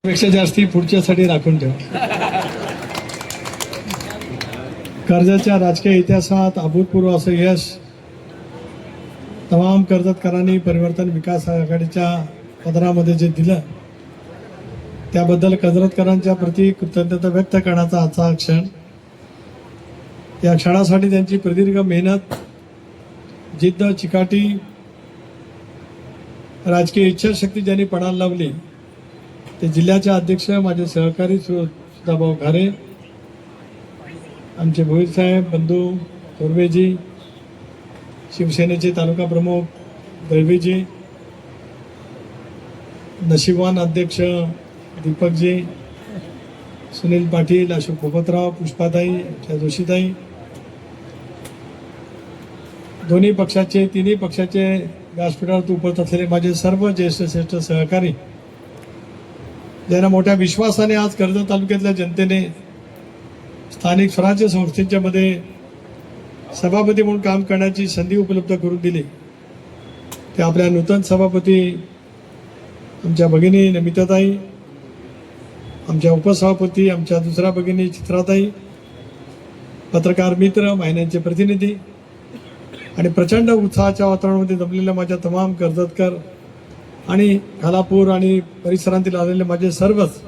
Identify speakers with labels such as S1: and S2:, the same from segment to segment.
S1: पेक्षा जास्ती पुढच्यासाठी राखून ठेवा. कर्जच्या राजकीय इतिहासात अभूतपूर्व असं यश तमाम कर्जतकरांनी परिवर्तन विकास आघाडीच्या पदरामध्ये जे दिलं त्याबद्दल कर्जतकरांच्या प्रति कृतज्ञता व्यक्त करण्याचा आजचा क्षण. या क्षणासाठी त्यांची प्रदीर्घ मेहनत, जिद्द, चिकाटी, राजकीय इच्छाशक्ती ज्यांनी पणाला लावली ते जिल्ह्याचे अध्यक्ष, माझे सहकारी सुधाभाऊ घारे, आमचे भोईर साहेब, बंधू थोरवेजी, शिवसेनेचे तालुका प्रमुख दळवीजी, नशीबवान अध्यक्ष दीपकजी, सुनील पाटील, अशोक पोपतराव, पुष्पाताई, जोशीताई, दोन्ही पक्षाचे, तिन्ही पक्षाचे व्यासपीठावर उपस्थित असलेले माझे सर्व ज्येष्ठ श्रेष्ठ सहकारी, ज्यांना मोठ्या विश्वासाने आज कर्जत तालुक्यातल्या जनतेने स्थानिक स्वराज्य संस्थेच्या मध्ये सभापती म्हणून काम करण्याची संधी उपलब्ध करून दिली, ते आपल्या नूतन सभापती आमच्या भगिनी नमिताताई, आमच्या उपसभापती आमच्या दुसऱ्या भगिनी चित्राताई, पत्रकार मित्र, महिन्यांचे प्रतिनिधी आणि प्रचंड उत्साहाच्या वातावरणामध्ये जमलेल्या माझ्या तमाम कर्जतकर आणि खालापूर आणि परिसरातील आलेले माझे सर्वच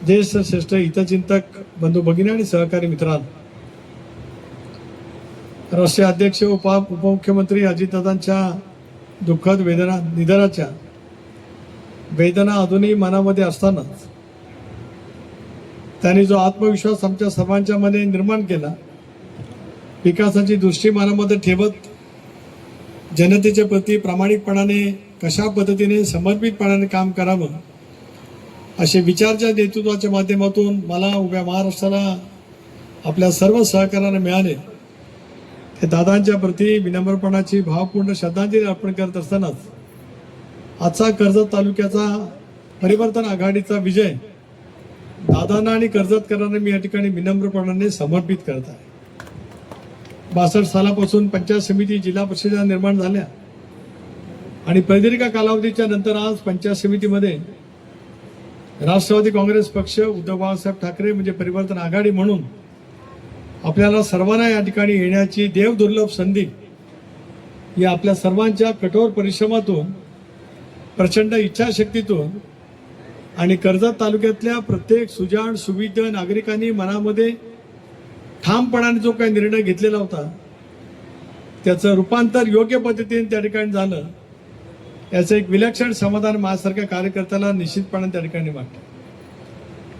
S1: ज्येष्ठ श्रेष्ठ हितचिंतक बंधू भगिनी आणि सहकारी मित्रांनो, राष्ट्रीय अध्यक्ष उपमुख्यमंत्री अजितदादांच्या दुःखद निधनाच्या वेदना अजूनही मनामध्ये असतानाच त्यांनी जो आत्मविश्वास आमच्या सर्वांच्या मध्ये निर्माण केला, विकासाची दृष्टी मनामध्ये ठेवत जनतेच्या प्रती प्रामाणिकपणाने कशा पद्धतीने समर्पितपणाने काम करावं असे विचारच्या नेतृत्वाच्या माध्यमातून मला उभ्या महाराष्ट्राला आपल्या सर्व सहकार्याने मिळाले, ते दादांच्या प्रती विनम्रपणाची भावपूर्ण श्रद्धांजली अर्पण करत असतानाच आजचा कर्जत तालुक्याचा परिवर्तन आघाडीचा विजय दादांना आणि कर्जतकरांना मी या ठिकाणी विनम्रपणाने समर्पित करत आहे. 62 सालापासून पंचायत समिती, जिल्हा परिषदा निर्माण झाल्या आणि प्रदीर्घ कालावधीच्या नंतर आज पंचायत समितीमध्ये राष्ट्रवादी काँग्रेस पक्ष, उद्धव बाळासाहेब ठाकरे म्हणजे परिवर्तन आघाडी म्हणून आपल्याला सर्वांना या ठिकाणी येण्याची देवदुर्लभ संधी या आपल्या सर्वांच्या कठोर परिश्रमातून, प्रचंड इच्छाशक्तीतून आणि कर्जत तालुक्यातल्या प्रत्येक सुजाण सुविध नागरिकांनी मनामध्ये ठामपणाने जो काही निर्णय घेतलेला होता त्याचं रूपांतर योग्य पद्धतीने त्या ठिकाणी झालं, याचं एक विलक्षण समाधान माझ्यासारख्या कार्यकर्त्याला निश्चितपणे त्या ठिकाणी वाटतं.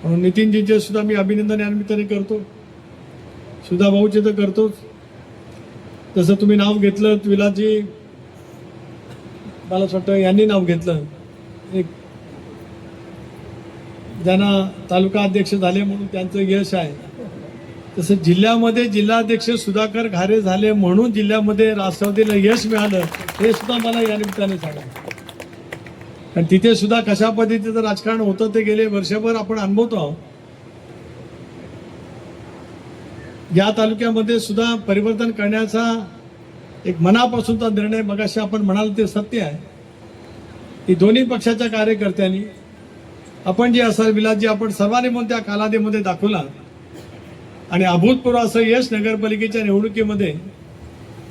S1: म्हणून नितीनजींचे सुद्धा मी अभिनंदन या निमित्ताने करतो, सुधा भाऊचे तर करतोच. जसं तुम्ही नाव घेतलं विलासजी, मला असं वाटतं यांनी नाव घेतलं, एक ज्यांना तालुका अध्यक्ष झाले म्हणून त्यांचं यश आहे, तसं जिल्ह्यामध्ये जिल्हाध्यक्ष सुधाकर घारे झाले म्हणून जिल्ह्यामध्ये राष्ट्रवादीला यश मिळालं, हे सुद्धा मला या निमित्ताने सांगा. आणि तिथे सुद्धा कशा पद्धतीचं राजकारण होतं ते गेले वर्षभर आपण अनुभवतो आहोत. या तालुक्यामध्ये सुद्धा परिवर्तन करण्याचा एक मनापासूनचा निर्णय मगाशी आपण म्हणाल ते सत्य आहे की दोन्ही पक्षाच्या कार्यकर्त्यांनी आपण जे असाल विलासजी, आपण सर्वांनी म्हणून त्या कालावधीमध्ये दाखवला आणि अभूतपूर्व असं यश नगरपालिकेच्या निवडणुकीमध्ये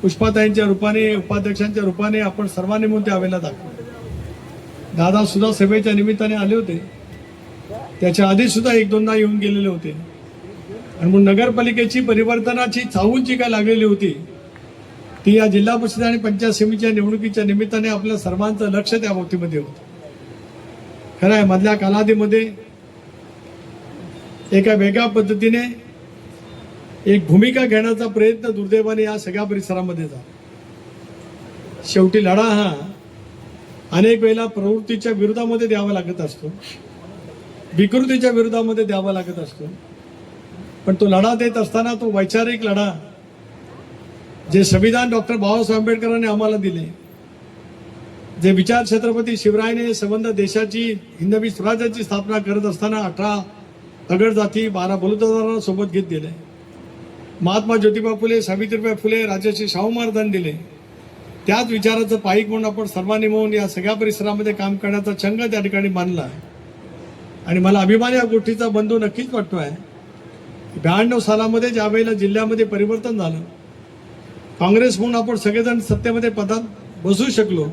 S1: पुष्पाताईंच्या रूपाने, उपाध्यक्षांच्या रूपाने आपण सर्वांनी म्हणून त्यावेळेला दाखवलं. दादा सुद्धा सभेच्या निमित्ताने आले होते, त्याच्या आधी सुद्धा 1-2दा येऊन गेलेले होते आणि म्हणून नगरपालिकेची परिवर्तनाची चाहूल जी काय लागलेली होती ती या जिल्हा परिषद आणि पंचायत समितीच्या निवडणुकीच्या निमित्ताने आपल्या सर्वांचं लक्ष त्या बाबतीमध्ये होतं. खरं आहे, मधल्या कालावधीमध्ये एका वेगळ्या पद्धतीने एक भूमिका घेण्याचा प्रयत्न दुर्दैवाने या सगळ्या परिसरामध्ये झाला. शेवटी लढा हा अनेक वेळेला प्रवृत्तीच्या विरोधामध्ये द्यावा लागत असतो, विकृतीच्या विरोधामध्ये द्यावा लागत असतो, पण तो लढा देत असताना तो वैचारिक लढा जे संविधान डॉक्टर बाबासाहेब आंबेडकरांनी आम्हाला दिले, जे विचार छत्रपती शिवरायाने संबंध देशाची हिंदवी स्वराज्याची स्थापना करत असताना 18 तगड जाती 12 बलुतेदारांना सोबत घेत दिले, महात्मा ज्योतिबा फुले, सावित्रीबाई फुले, राजर्षी शाहू महाराजांनी दिले, त्याच विचाराचं पाईक म्हणून आपण सर्वांनी म्हणून या सगळ्या परिसरामध्ये काम करण्याचा छंग त्या ठिकाणी मानला. आणि मला अभिमान या गोष्टीचा बंधू नक्कीच वाटतो आहे. 92 सालामध्ये ज्या वेळेला जिल्ह्यामध्ये परिवर्तन झालं, काँग्रेस म्हणून आपण सगळेजण सत्तेमध्ये पदात बसू शकलो,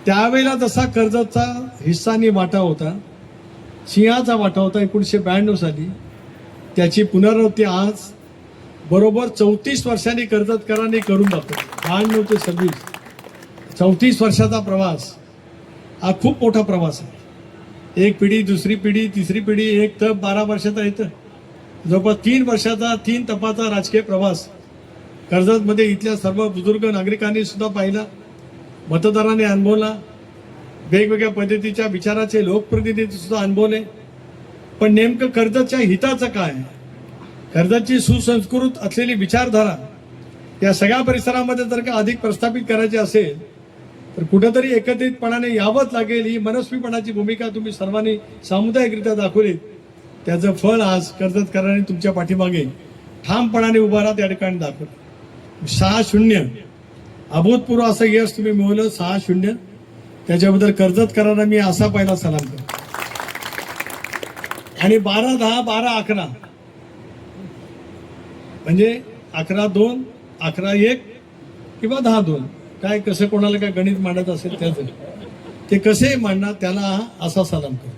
S1: त्यावेळेला जसा कर्जतचा हिस्सा आणि वाटा होता, सिंहाचा वाटा होता 1992 साली, त्याची पुनरावृत्ती आज बरोबर 34 वर्षांनी कर्जतकरांनी करून दाखवली. 92 ते 26 34 वर्षाचा प्रवास हा खूप मोठा प्रवास आहे. एक पिढी, दुसरी पिढी, तिसरी पिढी, एक तप 12 वर्षाचा येतं, जवळपास 3 वर्षाचा 3 तपाचा राजकीय प्रवास कर्जतमध्ये इथल्या सर्व बुजुर्ग नागरिकांनी सुद्धा पाहिला, मतदारांनी अनुभवला, वेगवेगळ्या पद्धतीच्या विचाराचे लोकप्रतिनिधी सुद्धा अनुभवले. पण नेमकं कर्जतच्या हिताचं काय, कर्जतची सुसंस्कृत असलेली विचारधारा या सगळ्या परिसरामध्ये जर का अधिक प्रस्थापित करायची असेल तर कुठेतरी एकत्रितपणाने यावंच लागेल. ही मनस्वीपणाची भूमिका तुम्ही सर्वांनी सामुदायिकरित्या दाखवली, त्याचं फळ आज कर्जतकरांनी तुमच्या पाठीमागे ठामपणाने उभा राहत या ठिकाणी दाखवलं. 6-0 अभूतपूर्व असं यश तुम्ही मिळवलं. 6-0 त्याच्याबद्दल कर्जतकरांना मी असा पहिला सलाम करतो. आणि 12-10 12-11 म्हणजे 11-2 11-1 किंवा 10-2 काय कसं कोणाला काय गणित मांडत असेल त्याचं ते कसे मांडणार, त्याला असा सलाम करतो.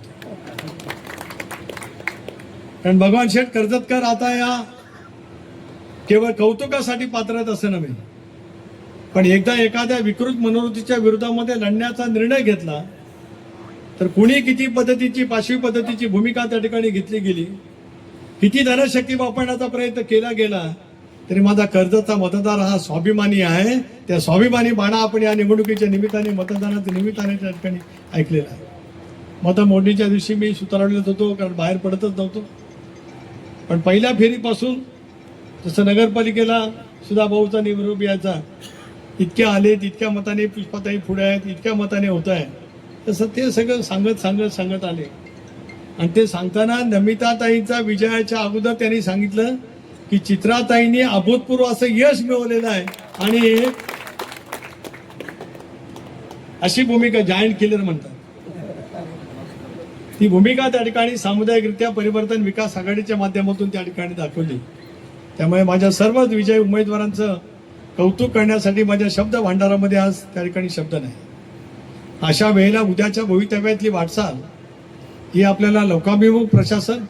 S1: कारण भगवान शेठ कर्जतकर आता या केवळ कौतुकासाठी पात्र आहेत असं नव्हे, पण एकदा एखाद्या विकृत मनोवृत्तीच्या विरोधामध्ये लढण्याचा निर्णय घेतला तर कुणी किती पद्धतीची पाशवी पद्धतीची भूमिका त्या ठिकाणी घेतली गेली, किती धनशक्ती वापरण्याचा प्रयत्न केला गेला, तरी माझा कर्जतचा मतदार हा स्वाभिमानी आहे. त्या स्वाभिमानी बाणा आपण या निवडणुकीच्या निमित्ताने, मतदानाच्या निमित्ताने त्या ठिकाणी ऐकलेला आहे. मतमोजणीच्या दिवशी मी सुतारवलेत होतो, कारण बाहेर पडतच नव्हतो. पण पहिल्या फेरीपासून जसं नगरपालिकेला सुद्धा भाऊचा निरोप यायचा, इतक्या आले, इतक्या मताने पुष्पाताई पुढे आहेत, इतक्या मताने होत आहे, तसं ते सगळं सांगत आले. आणि ते सांगताना नमिताताईंचा विजयाच्या अगोदर त्यांनी सांगितलं की चित्राताईंनी अभूतपूर्व असं यश मिळवलेलं आहे. आणि अशी भूमिका जायंट किलर म्हणतात, ती भूमिका त्या ठिकाणी सामुदायिकरित्या परिवर्तन विकास आघाडीच्या माध्यमातून त्या ठिकाणी दाखवली. त्यामुळे माझ्या सर्व विजयी उमेदवारांचं कौतुक करण्यासाठी माझ्या शब्द भांडारामध्ये आज त्या ठिकाणी शब्द नाही. अशा वेळेला उद्याच्या भवितव्यातली वाटचाल ही आपल्याला लोकाभिमुख प्रशासन,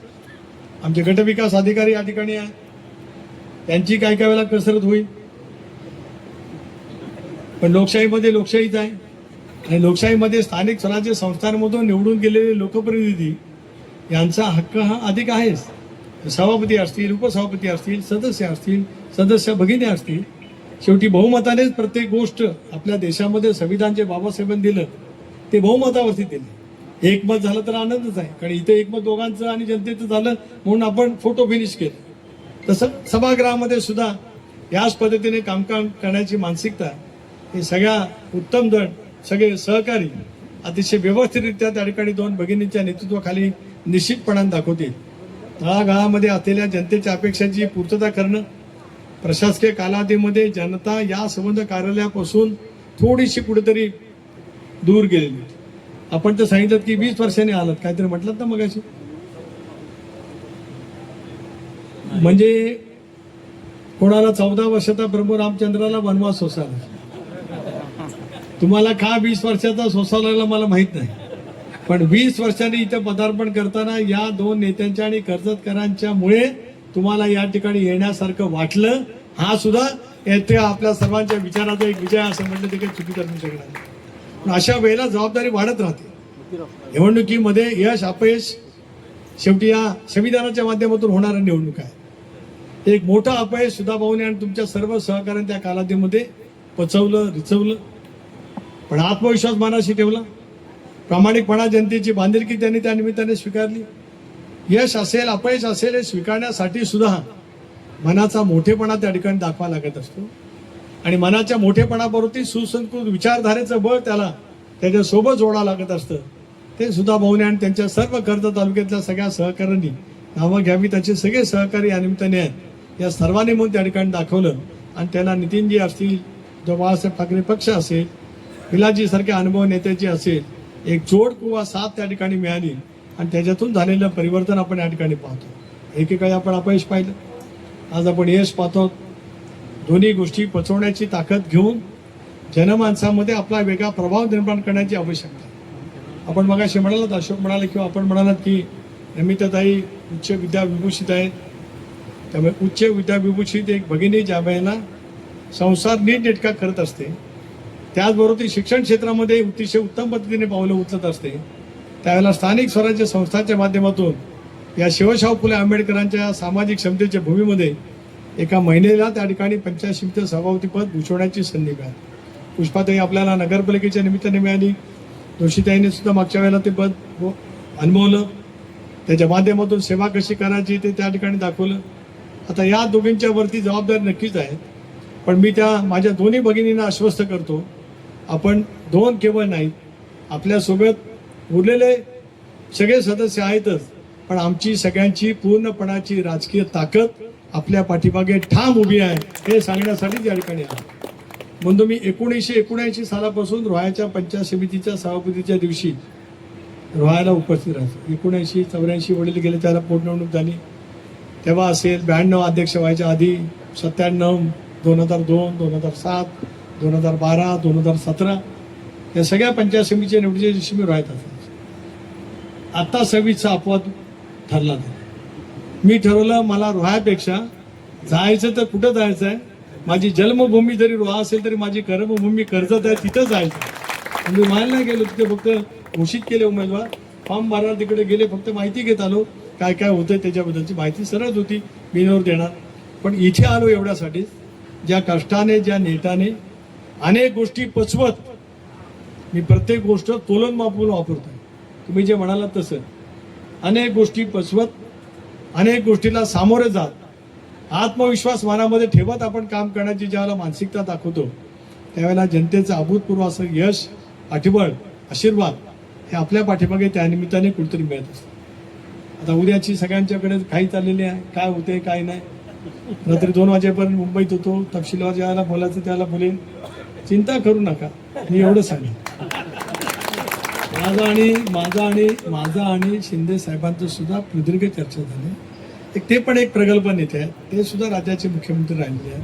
S1: आमचे गटविकास अधिकारी या ठिकाणी आहे, त्यांची काय काय वेळेला कसरत होईल. पण लोकशाहीमध्ये लोकशाहीच आहे आणि लोकशाहीमध्ये स्थानिक स्वराज्य संस्थांमधून निवडून गेलेले लोकप्रतिनिधी यांचा हक्क हा अधिक आहेच. सभापती असतील, उपसभापती असतील, सदस्य असतील, सदस्य भगिनी असतील, शेवटी बहुमतानेच प्रत्येक गोष्ट आपल्या देशामध्ये संविधान जे बाबासाहेबांनी दिलं ते बहुमतावरती दिले. एकमत झालं तर आनंदच आहे, कारण इथे एकमत दोघांचं आणि जनतेचं झालं म्हणून आपण फोटो फिनिश केलं. तसं सभागृहामध्ये सुद्धा याच पद्धतीने कामकाज करण्याची मानसिकता हे सगळ्या उत्तम दल, सगळे सहकारी अतिशय व्यवस्थितरित्या त्या ठिकाणी 2 भगिनींच्या नेतृत्वाखाली निश्चितपणाने दाखवतील. तळागाळामध्ये असलेल्या जनतेच्या अपेक्षांची पूर्तता करणं, प्रशासकीय कालावधीमध्ये जनता या संबंध कार्यालयापासून थोडीशी कुठेतरी दूर गेलेली. आपण तर सांगितलं की 20 वर्षांनी आलात, काहीतरी म्हटलं ना मगाशी, म्हणजे कोणाला 14 वर्षाचा प्रभू रामचंद्राला वनवास सोसायला, तुम्हाला का 20 वर्षाचा सोसायला मला माहित नाही. पण 20 वर्षांनी इथे पदार्पण करताना या 2 नेत्यांच्या आणि कर्जतकरांच्या मुळे तुम्हाला या ठिकाणी येण्यासारखं वाटलं. हा सुद्धा येथे आपल्या सर्वांच्या विचाराचा एक विजय असं म्हटलं ते काही चुकी करू शकणार नाही. पण अशा वेळेला जबाबदारी वाढत राहते. निवडणुकीमध्ये यश अपयश शेवटी या संविधानाच्या माध्यमातून होणारी निवडणूक आहे. एक मोठं अपयश सुद्धा भाऊने आणि तुमच्या सर्व सहकार्याने त्या कालावधीमध्ये पचवलं, रिचवलं, पण आत्मविश्वास मनाशी ठेवला, प्रामाणिकपणा, जनतेची बांधिलकी त्यांनी त्या निमित्ताने स्वीकारली. यश असेल अपयश असेल हे स्वीकारण्यासाठी सुद्धा मनाचा मोठेपणा त्या ठिकाणी दाखवा लागत असतो. आणि मनाच्या मोठेपणाबरोबर सुसंस्कृत विचारधारेचं बळ त्याला त्याच्यासोबत जोडा लागत असतं. ते सुद्धा भाऊने आणि त्यांच्या सर्व कर्जत तालुक्यातल्या सगळ्या सहकाऱ्यांनी नावं घ्यावी, त्याचे सगळे सहकारी या निमित्ताने आहेत, या सर्वांनी म्हणून त्या ठिकाणी दाखवलं. आणि त्यांना नितीनजी असतील, जो बाळासाहेब ठाकरे पक्ष असेल, विलाजी सारख्या अनुभव नेत्याची असेल, एक जोड किंवा साथ त्या ठिकाणी मिळाली. आणि त्याच्यातून झालेलं परिवर्तन आपण या ठिकाणी पाहतो. एकेकाळी आपण अपयश पाहिलं, आज आपण यश पाहतो. दोन्ही गोष्टी पचवण्याची ताकद घेऊन जनमानसामध्ये आपला वेगळा प्रभाव निर्माण करण्याची आवश्यकता आहे. आपण मगाशी म्हणालात, अशोक म्हणाले किंवा आपण म्हणालात की नमिताताई उच्च विद्याविभूषित आहेत, त्यामुळे उच्च विद्याविभूषित एक भगिनी ज्या वेळेला संसार नीटनेटका करत असते, त्याचबरोबर ती शिक्षण क्षेत्रामध्ये अतिशय उत्तम पद्धतीने पावलं उचलत असते, त्यावेळेला स्थानिक स्वराज्य संस्थांच्या माध्यमातून या शिवशाहू फुले आंबेडकरांच्या सामाजिक क्षमतेच्या भूमीमध्ये एका महिलेला त्या ठिकाणी पंचायत समितीचं सभापतीपद भूषवण्याची संधी मिळाली. पुष्पाताई आपल्याला नगरपालिकेच्या निमित्ताने मिळाली, जोशीताईंनी सुद्धा मागच्या वेळेला ते पद अनुभवलं, त्याच्या माध्यमातून सेवा कशी करायची ते त्या ठिकाणी दाखवलं. आता या दोघींच्या वरती जबाबदारी नक्कीच आहे, पण मी त्या माझ्या दोन्ही भगिनींना आश्वस्त करतो, आपण दोन केवळ नाहीत, आपल्यासोबत उरलेले सगळे सदस्य आहेतच, पण आमची सगळ्यांची पूर्णपणाची राजकीय ताकद आपल्या पाठीमागे ठाम उभी आहे हे सांगण्यासाठी या ठिकाणी आहे. म्हणून मी 1979 सालापासून रोहाच्या पंचायत समितीच्या सभापतीच्या दिवशी रोहायला उपस्थित राहायचो. 1984 वडील गेले, त्याला पोटनिवडणूक झाली, तेव्हा असेल 92 अध्यक्ष व्हायच्या आधी, 97, 2002, 2007, 2012, 2017 या सगळ्या पंचायत समितीच्या निवडीच्या दिवशी मी रोहायत असायचो. आता 26चा अपवाद ठरला नाही. मी ठरवलं मला रोहापेक्षा जायचं तर कुठं जायचं आहे, माझी जन्मभूमी जरी रोहा असेल तरी माझी कर्मभूमी कर्जत आहे, तिथं जायचं. मी मायला नाही गेलो, तिथे फक्त घोषित केले उमेदवार, फॉर्म भरायला तिकडे गेले, फक्त माहिती घेत आलो, काय काय होतं त्याच्याबद्दलची माहिती सरळ होती, बिनवर देणार. पण इथे आलो एवढ्यासाठी, ज्या कष्टाने ज्या नेटाने अनेक गोष्टी पचवत मी प्रत्येक गोष्ट तोलन मापून वापरतोय. तुम्ही जे म्हणालात तसं अनेक गोष्टी पचवत, अनेक गोष्टीला सामोरे जात, आत्मविश्वास मनामध्ये ठेवत आपण काम करण्याची ज्यावेळेला मानसिकता दाखवतो, त्यावेळेला जनतेचं अभूतपूर्व असं यश, पाठबळ, आशीर्वाद हे आपल्या पाठीमागे त्या निमित्ताने कुठेतरी मिळत असतं. आता उद्याची सगळ्यांच्याकडे काही चाललेली आहे, काय होते काय नाही. रात्री 2 वाजेपर्यंत मुंबईत होतो, तपशीलवार ज्यावेळेला बोलायचं त्याला बोलेन, चिंता करू नका, मी एवढं सांगेन. माझा आणि शिंदे साहेबांचं सुद्धा प्रदीर्घ चर्चा झाली. ते पण एक प्रगल्भ नेते आहेत, ते सुद्धा राज्याचे मुख्यमंत्री राहिलेले आहेत,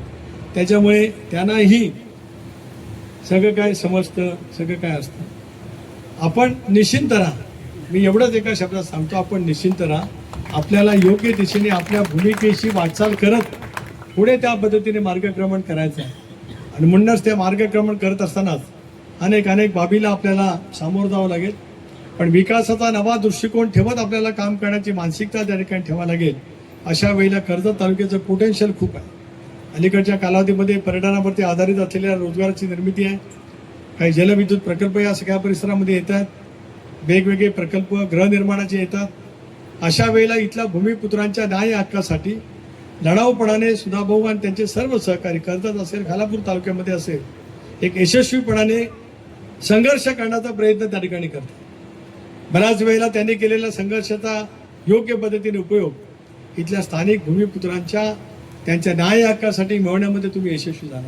S1: त्याच्यामुळे त्यांनाही सगळं काय समजतं, सगळं काय असतं. आपण निश्चिंत राहा, मी एवढंच एका शब्दात सांगतो, आपण निश्चिंत राहा. आपल्याला योग्य दिशेने आपल्या भूमिकेशी वाटचाल करत पुढे त्या पद्धतीने मार्गक्रमण करायचं आहे. आणि म्हणूनच ते मार्गक्रमण करत असतानाच अनेक बाबीला आपल्याला सामोरं जावं लागेल, पण विकासाचा नवा दृष्टिकोन ठेवत आपल्याला काम करण्याची मानसिकता त्या ठिकाणी ठेवावी लागेल. अशा वेळेला कर्जत तालुक्याचं पोटेन्शियल खूप आहे. अलीकडच्या कालावधीमध्ये पर्यटनावरती आधारित असलेल्या रोजगाराची निर्मिती आहे, काही जलविद्युत प्रकल्प या सगळ्या परिसरामध्ये येतात, वेगवेगळे प्रकल्प गृहनिर्माणाचे येतात. अशा वेळेला इथल्या भूमिपुत्रांच्या न्याय हक्कासाठी लढाऊपणाने सुधाभाऊ आणि त्यांचे सर्व सहकारी कर्जत असेल, खालापूर तालुक्यामध्ये असेल, एक यशस्वीपणाने संघर्ष करण्याचा प्रयत्न त्या ठिकाणी करतात. बऱ्याच वेळेला त्यांनी केलेल्या संघर्षाचा योग्य पद्धतीने उपयोग इथल्या स्थानिक भूमिपुत्रांच्या त्यांच्या न्याय हक्कासाठी मिळवण्यामध्ये तुम्ही यशस्वी झाला,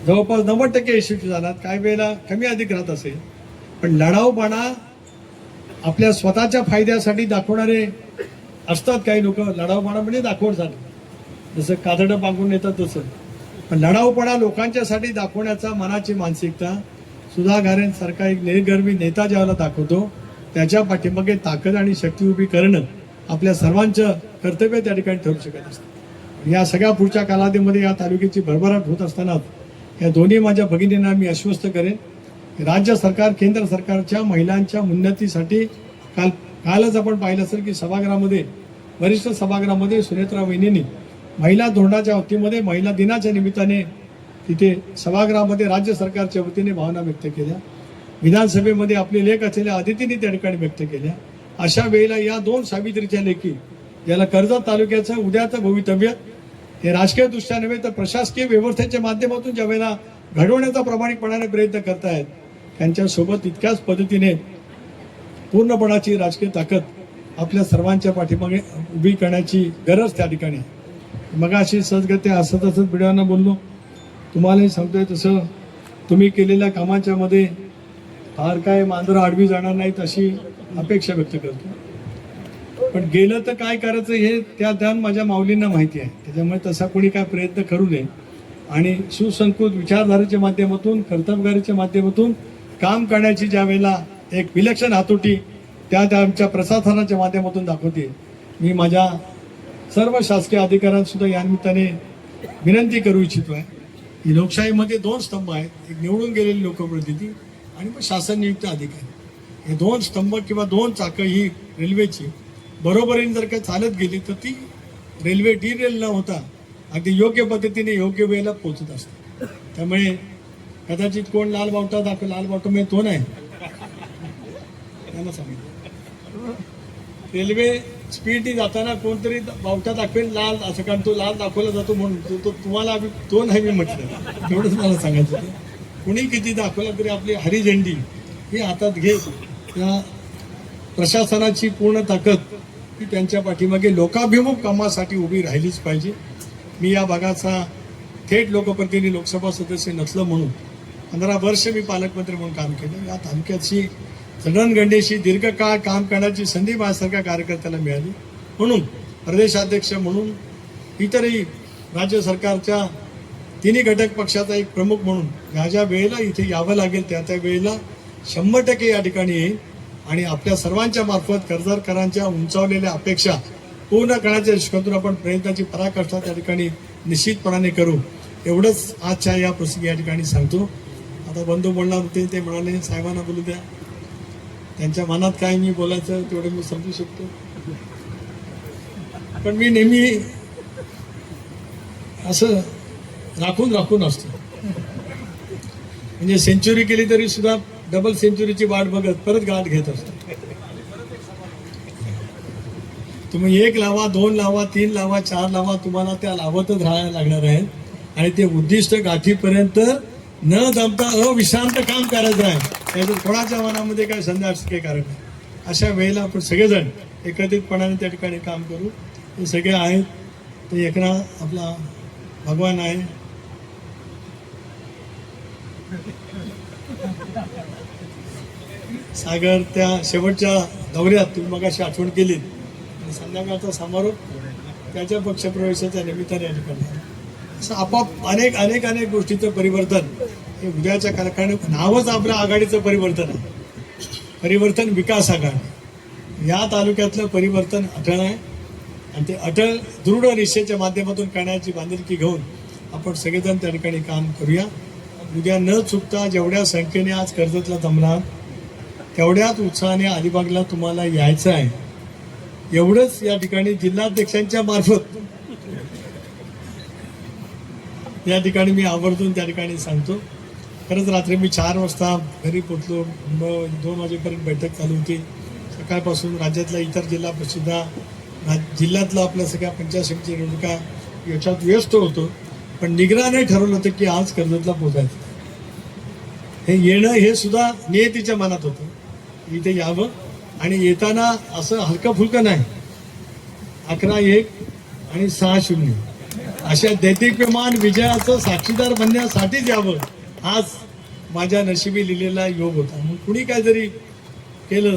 S1: जवळपास 90% यशस्वी झालात. काही वेळेला कमी अधिक राहत असेल, पण लढाऊपणा आपल्या स्वतःच्या फायद्यासाठी दाखवणारे असतात. काही लोक लढाऊपणा म्हणजे दाखवण्यासाठी, जसं कातडं पांघरून येतात तसं, पण लढाऊपणा लोकांच्यासाठी दाखवण्याचा मनाची मानसिकता सुधा गारेंसारखा एक निर्गर्वी नेता ज्यावेळेला दाखवतो, त्याच्या पाठीमागे ताकद आणि शक्ती उभी करणं आपल्या सर्वांचं कर्तव्य त्या ठिकाणी ठरू शकत असतं. या सगळ्या पुढच्या कालावधीमध्ये या तालुक्याची भरभराट होत असताना या दोन्ही माझ्या भगिनींना मी आश्वस्त करेन, राज्य सरकार केंद्र सरकारच्या महिलांच्या उन्नतीसाठी कालच आपण पाहिलं असेल की सभागृहामध्ये, वरिष्ठ सभागृहामध्ये सुनेत्रा वहिनींनी महिला धोरणाच्या वतीमध्ये महिला दिनाच्या निमित्ताने तिथे सभागृहामध्ये राज्य सरकारच्या वतीने भावना व्यक्त केल्या. विधानसभेमध्ये आपले लेख असलेल्या अदितींनी त्या ठिकाणी व्यक्त केल्या. अशा वेळेला या 2 सावित्रीच्या लेखी, ज्याला कर्जत तालुक्याचं उद्याचं भवितव्य हे राजकीय दृष्ट्या नव्हे तर प्रशासकीय व्यवस्थेच्या माध्यमातून ज्या वेळेला घडवण्याचा प्रामाणिकपणाने प्रयत्न करतायत, त्यांच्यासोबत तितक्याच पद्धतीने पूर्णपणाची राजकीय ताकद आपल्या सर्वांच्या पाठीमागे उभी करण्याची गरज त्या ठिकाणी आहे. मग अशी सहजगत्या असत भिडांना बोललो, तुम्हालाही सांगतोय तसं तुम्ही केलेल्या कामाच्या मध्ये फार काय मांजरं आडवी जाणार नाहीत अशी अपेक्षा व्यक्त करतो. पण गेलं तर काय करायचं हे त्या माझ्या माऊलींना माहिती आहे. त्याच्यामुळे तसा कोणी काय प्रयत्न करू नये आणि सुसंस्कृत विचारधारेच्या माध्यमातून, कर्तबगारीच्या माध्यमातून काम करण्याची ज्या वेळेला एक विलक्षण हातोटी त्या आमच्या प्रशासनाच्या माध्यमातून दाखवते. मी माझ्या सर्व शासकीय अधिकाऱ्यांना सुद्धा या निमित्ताने विनंती करू इच्छितो आहे की लोकशाहीमध्ये 2 स्तंभ आहेत, एक निवडून गेलेली लोकप्रतिनिधी आणि मग शासन नियुक्त अधिकारी. हे 2 स्तंभ किंवा 2 चाकं ही रेल्वेची बरोबरीने जर काही चालत गेली तर ती रेल्वे डिरेल न होता अगदी योग्य पद्धतीने योग्य वेळेला पोहोचत असते. त्यामुळे कदाचित कोण लाल बावटा म्हणजे तो नाही त्यांना सांगितलं रेल्वे स्पीडनी जाताना कोणतरी बावटा दाखवेल लाल असं, कारण तो लाल दाखवला जातो म्हणून तो तुम्हाला तो नाही मी म्हटलं, तेवढंच मला सांगायचं होतं. कुणी किती दाखवला तरी आपली हरी झेंडी ही हातात घेत त्या प्रशासनाची पूर्ण ताकद ही त्यांच्या पाठीमागे लोकाभिमुख कामासाठी उभी राहिलीच पाहिजे. मी या भागाचा थेट लोकप्रतिनिधी लोकसभा सदस्य नसलं म्हणून 15 वर्ष मी पालकमंत्री म्हणून काम केलं. या तालुक्याची जडणघडणीशी दीर्घकाळ काम करण्याची संधी माझ्यासारख्या कार्यकर्त्याला मिळाली. म्हणून प्रदेशाध्यक्ष म्हणून इतरही राज्य सरकारच्या तिन्ही घटक पक्षाचा एक प्रमुख म्हणून ज्या ज्या वेळेला इथे यावं लागेल त्या वेळेला 100% या ठिकाणी येईल आणि आपल्या सर्वांच्या मार्फत कर्जदारांच्या उंचावलेल्या अपेक्षा पूर्ण करण्याच्या दृष्टीकोनातून आपण प्रयत्नाची पराकाष्ठा त्या ठिकाणी निश्चितपणाने करू. एवढंच आजच्या या प्रसंगी या ठिकाणी सांगतो. आता बंधू बोलणार होते, ते म्हणाले साहेबांना बोलू द्या, त्यांच्या मनात काय मी बोलायचं तेवढं मी समजू शकतो. पण मी नेहमी असं राखून असतो. म्हणजे सेंचुरी केली तरी सुद्धा डबल सेंचुरीची वाट बघत परत गाठ घेत असतो. तुम्ही 1 लावा, 2 लावा, 3 लावा, 4 लावा, तुम्हाला त्या लावतच राहायला लागणार आहे आणि ते उद्दिष्ट गाठीपर्यंत न दमता अविश्रांत काम करायचं आहे. त्याच्यात कोणाच्या मनामध्ये काय संध्याचं काही कारण नाही. अशा वेळेला आपण सगळेजण एकत्रितपणाने त्या ठिकाणी काम करू. हे सगळे आहेत ते एकनाथ आपला भगवान आहे, सागर त्या शेवटच्या दौऱ्यात तुम्ही मगाशी आठवण केली, संध्याकाळचा समारोप त्याच्या पक्षप्रवेशाच्या निमित्ताने या ठिकाणी असं आपाप अनेक गोष्टीचं परिवर्तन हे उद्याच्या काळात नावच आपलं आघाडीचं परिवर्तन आहे. परिवर्तन विकास आघाडी. या तालुक्यातलं परिवर्तन अटळ आहे आणि ते अटळ दृढ निश्चयाच्या माध्यमातून करण्याची बांधिलकी घेऊन आपण सगळेजण त्या ठिकाणी काम करूया. उद्या न चुकता जेवढ्या संख्येने आज कर्जतला जमणार तेवढ्याच उत्साहाने अलिबागला तुम्हाला यायचं आहे. एवढंच या ठिकाणी जिल्हाध्यक्षांच्या मार्फत या ठिकाणी मी आवर्जून त्या ठिकाणी सांगतो. खरंच रात्री मी 4 वाजता घरी पोचलो. 2 वाजेपर्यंत बैठक चालू होती. सकाळपासून राज्यातल्या इतर जिल्हा परिषदा जिल्ह्यातला आपल्या सगळ्या पंचायत समिती निवडणुका याच्यात व्यस्त होतो. पण निग्रहाने ठरवलं होतं की आज कर्जतला पोचायचं. हे येणं हे सुद्धा नियतीच्या मनात होतं, इथे यावं आणि येताना असं हलकं फुलकं नाही. 11-1 आणि 6-0 अशा दैदिप्यमान विजयाचं साक्षीदार बनण्यासाठीच यावं आज माझ्या नशिबी लिहिलेला योग होता. मग कुणी काय जरी केलं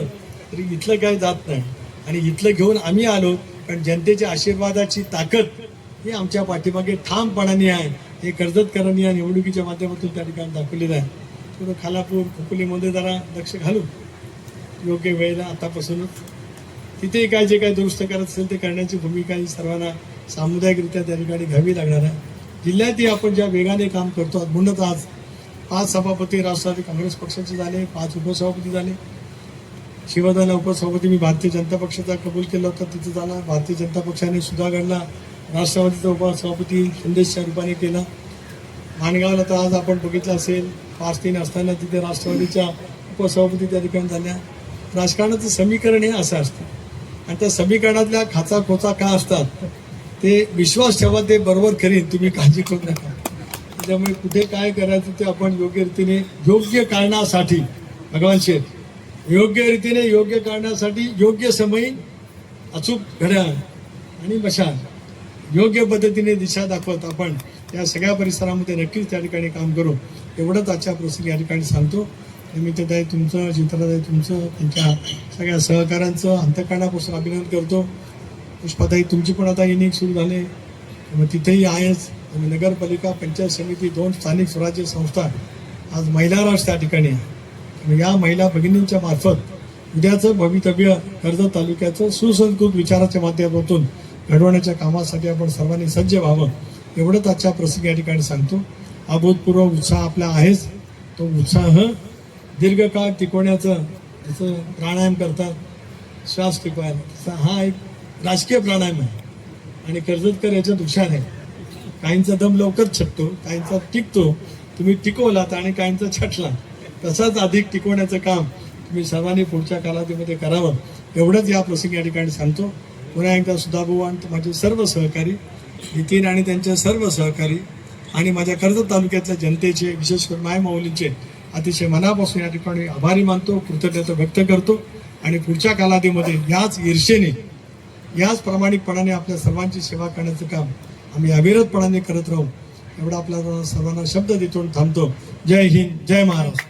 S1: तरी इथलं काय जात नाही आणि इथलं घेऊन आम्ही आलो. कारण जनतेच्या आशीर्वादाची ताकद ही आमच्या पाठीमागे ठामपणाने आहे. हे कर्जतकरांनी या निवडणुकीच्या माध्यमातून त्या ठिकाणी दाखवलेलं आहे. थोडं खालापूर खोपोलीमध्ये जरा लक्ष घालू योग्य वेळेला आतापासूनच. तिथेही काय जे काय दुरुस्त करत असेल ते करण्याची भूमिका ही सर्वांना सामुदायिकरित्या त्या ठिकाणी घ्यावी लागणार आहे. जिल्ह्यातही आपण ज्या वेगाने काम करतो, म्हणूनच आज 5 सभापती राष्ट्रवादी काँग्रेस पक्षाचे झाले, 5 उपसभापती झाले. शिवसेना उपसभापती मी भारतीय जनता पक्षाचा कबूल केला होता, तिथे झाला. भारतीय जनता पक्षाने सुधागडला राष्ट्रवादीचा उपसभापती संदेशच्या रूपाने केला. माणगावला तर आज आपण बघितलं असेल 5-3 असताना तिथे राष्ट्रवादीच्या उपसभापती त्या ठिकाणी झाल्या. राजकारणाचं समीकरण हे असं असतं आणि त्या समीकरणातल्या खाचा खोचा का असतात ते विश्वास ठेवा, ते बरोबर करीन, तुम्ही काळजी करू नका. त्यामुळे कुठे काय करायचं ते आपण योग्य रीतीने योग्य कारणासाठी भगवान शेठ योग्य रीतीने योग्य कारणासाठी योग्य समयी अचूक घड्याळ आणि मशाल योग्य पद्धतीने दिशा दाखवत आपण या सगळ्या परिसरामध्ये नक्कीच त्या ठिकाणी काम करू. एवढंच आजच्या प्रसंगी या ठिकाणी सांगतो. निमित्तताई तुमचं, चित्राताई तुमचं, त्यांच्या सगळ्या सहकाऱ्यांचं अंतःकरणापासून अभिनंदन करतो. पुष्पाताई तुमची पण आता इनिंग सुरू झाले, मग तिथेही आहेच. आणि नगरपालिका, पंचायत समिती, 2 स्थानिक स्वराज्य संस्था, आज महिला राष्ट्र त्या ठिकाणी आहे. आणि या महिला भगिनींच्या मार्फत उद्याचं भवितव्य कर्जत तालुक्याचं सुसंस्कृत विचाराच्या माध्यमातून घडवण्याच्या कामासाठी आपण सर्वांनी सज्ज व्हावं, एवढंच आजच्या प्रसंगी या ठिकाणी सांगतो. अभूतपूर्व उत्साह आपला आहेच. तो उत्साह दीर्घकाळ टिकवण्याचं, जसं प्राणायाम करतात श्वास टिकवायला, तसा हा एक राजकीय प्राणायाम आहे. आणि कर्जतकर याच्यात हुशार आहे. काहींचा दम लवकर छटतो, काहींचा टिकतो. तुम्ही टिकवलात आणि काहींचा छटला. तसाच अधिक टिकवण्याचं काम तुम्ही सर्वांनी पुढच्या कालावधीमध्ये करावं, एवढंच या प्रसंगी या ठिकाणी सांगतो. पुन्हा एकदा सुधाभाऊ आणि माझे सर्व सहकारी, नितीन आणि त्यांचे सर्व सहकारी, आणि माझ्या कर्जत तालुक्यातल्या जनतेचे, विशेष करून मायमाऊलींचे अतिशय मनापासून या ठिकाणी आभारी मानतो, कृतज्ञता व्यक्त करतो. आणि पुढच्या कालावधीमध्ये याच ईर्षेने, याच प्रामाणिकपणाने आपल्या सर्वांची सेवा करण्याचं काम आम्ही अविरतपणाने करत राहू, एवढा आपल्याला सर्वांना शब्द देतो थांबतो. जय हिंद, जय महाराष्ट्र.